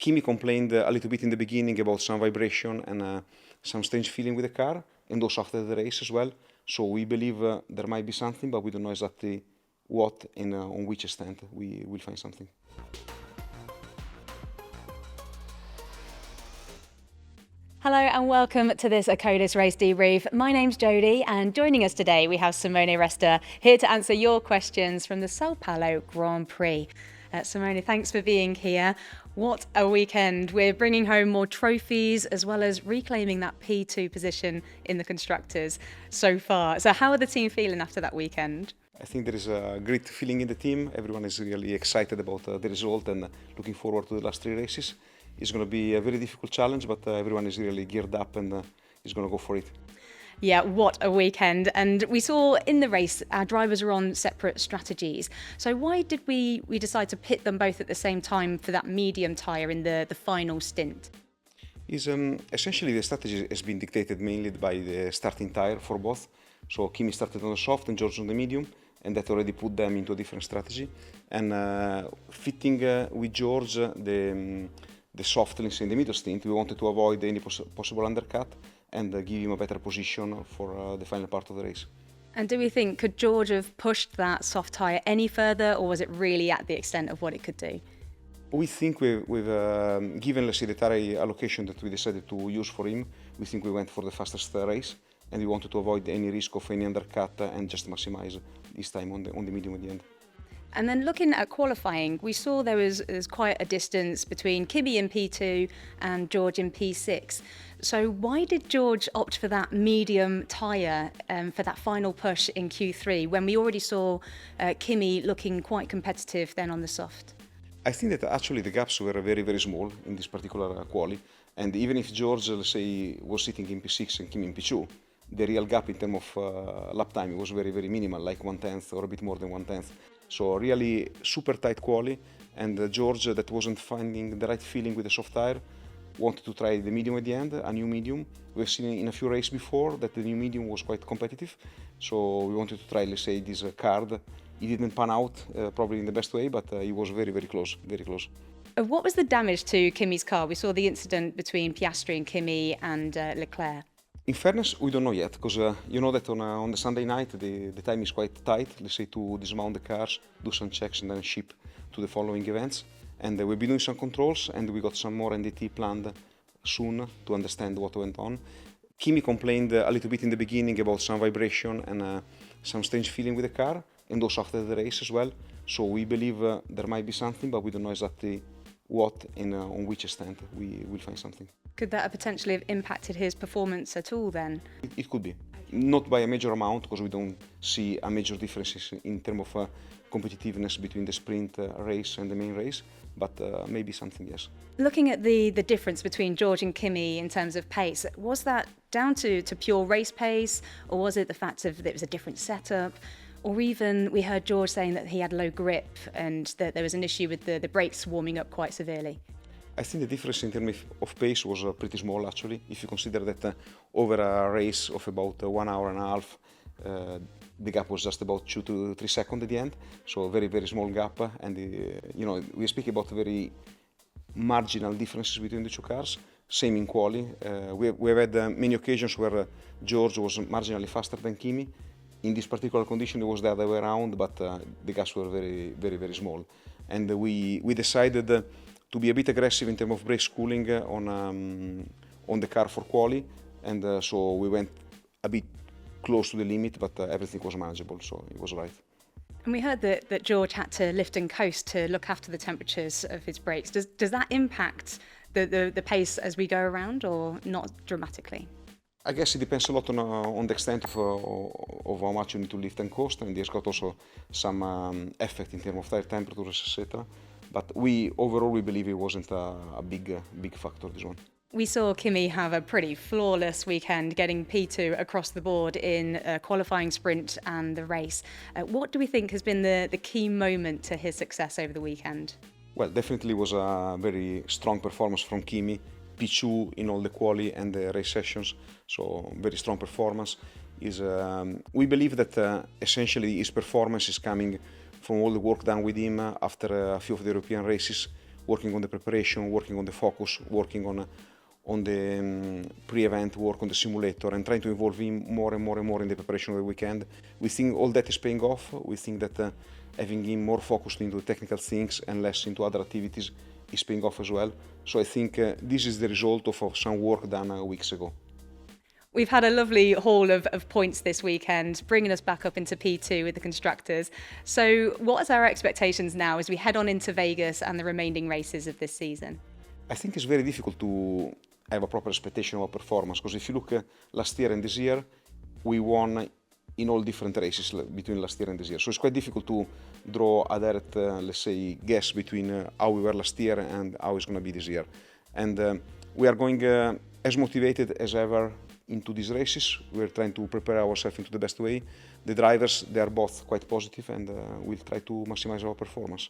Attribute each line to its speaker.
Speaker 1: Kimi complained a little bit in the beginning about some vibration and some strange feeling with the car, and also after the race as well. So we believe there might be something, but we don't know exactly what and on which extent we will find something.
Speaker 2: Hello and welcome to this Akkodis Race Debrief. My name's Jodi, and joining us today we have Simone Resta here to answer your questions from the São Paulo Grand Prix. Simone, thanks for being here. What a weekend. We're bringing home more trophies as well as reclaiming that P2 position in the constructors so far. So how are the team feeling after that weekend?
Speaker 1: I think there is a great feeling in the team. Everyone is really excited about the result and looking forward to the last 3 races. It's going to be a very difficult challenge, but everyone is really geared up and is going to go for it.
Speaker 2: Yeah, what a weekend. And we saw in the race, our drivers were on separate strategies. So why did we decide to pit them both at the same time for that medium tyre in the final stint?
Speaker 1: Essentially, the strategy has been dictated mainly by the starting tyre for both. So Kimi started on the soft and George on the medium, and that already put them into a different strategy. And fitting with George the soft, let's say, in the middle stint, we wanted to avoid any possible undercut and give him a better position for the final part of the race.
Speaker 2: And do we think, could George have pushed that soft tyre any further, or was it really at the extent of what it could do?
Speaker 1: We think we've given, let's say, the tyre allocation that we decided to use for him, we think we went for the fastest race, and we wanted to avoid any risk of any undercut and just maximize his time on the medium at the end.
Speaker 2: And then looking at qualifying, we saw there's quite a distance between Kimi in P2 and George in P6. So why did George opt for that medium tyre for that final push in Q3 when we already saw Kimi looking quite competitive then on the soft?
Speaker 1: I think that actually the gaps were very, very small in this particular quali. And even if George, let's say, was sitting in P6 and Kimi in P2, the real gap in terms of lap time was very, very minimal, like 1/10 or a bit more than 1/10. So really super tight quali, and George, that wasn't finding the right feeling with the soft tyre, wanted to try the medium at the end, a new medium. We've seen in a few races before that the new medium was quite competitive, so we wanted to try, let's say, this card. It didn't pan out probably in the best way, but it was very, very close, very close.
Speaker 2: What was the damage to Kimi's car? We saw the incident between Piastri and Kimi and Leclerc.
Speaker 1: In fairness, we don't know yet, because you know that on the Sunday night the time is quite tight, let's say, to dismount the cars, do some checks and then ship to the following events. And we've been doing some controls, and we got some more NDT planned soon to understand what went on. Kimi complained a little bit in the beginning about some vibration and some strange feeling with the car, and also after the race as well. So we believe there might be something, but we don't know exactly what and on which extent we will find something.
Speaker 2: Could that have potentially have impacted his performance at all then?
Speaker 1: It could be. Not by a major amount, because we don't see a major difference in terms of competitiveness between the sprint race and the main race, but maybe something, yes.
Speaker 2: Looking at the difference between George and Kimi in terms of pace, was that down to pure race pace, or was it the fact of that it was a different setup? Or even we heard George saying that he had low grip and that there was an issue with the brakes warming up quite severely.
Speaker 1: I think the difference in terms of pace was pretty small, actually. If you consider that over a race of about 1 hour and a half, the gap was just about 2 to 3 seconds at the end. So a very, very small gap. And, we speak about very marginal differences between the two cars. Same in quali. We've had many occasions where George was marginally faster than Kimi. In this particular condition, it was the other way around, but the gaps were very, very, very small. And we decided to be a bit aggressive in terms of brake schooling on the car for quali, and so we went a bit close to the limit, but everything was manageable, so it was right.
Speaker 2: And we heard that George had to lift and coast to look after the temperatures of his brakes. Does that impact the pace as we go around, or not dramatically?
Speaker 1: I guess it depends a lot on the extent of how much you need to lift and coast, and there's got also some effect in terms of tire temperatures, etc. But overall we believe it wasn't a big factor, this one.
Speaker 2: We saw Kimi have a pretty flawless weekend, getting P2 across the board in a qualifying sprint and the race. What do we think has been the key moment to his success over the weekend?
Speaker 1: Well, definitely was a very strong performance from Kimi. P2 in all the quali and the race sessions, so very strong performance. We believe that essentially his performance is coming from all the work done with him after a few of the European races, working on the preparation, working on the focus, working on the pre-event work on the simulator, and trying to involve him more and more and more in the preparation of the weekend. We think all that is paying off. We think that having him more focused into technical things and less into other activities is paying off as well. So I think this is the result of some work done weeks ago.
Speaker 2: We've had a lovely haul of points this weekend, bringing us back up into P2 with the constructors. So what are our expectations now as we head on into Vegas and the remaining races of this season?
Speaker 1: I think it's very difficult to have a proper expectation of our performance, because if you look last year and this year, we won in all different races between last year and this year. So it's quite difficult to draw a direct, let's say, guess between how we were last year and how it's going to be this year. And we are going as motivated as ever into these races. We're trying to prepare ourselves into the best way. The drivers, they are both quite positive, and we'll try to maximize our performance.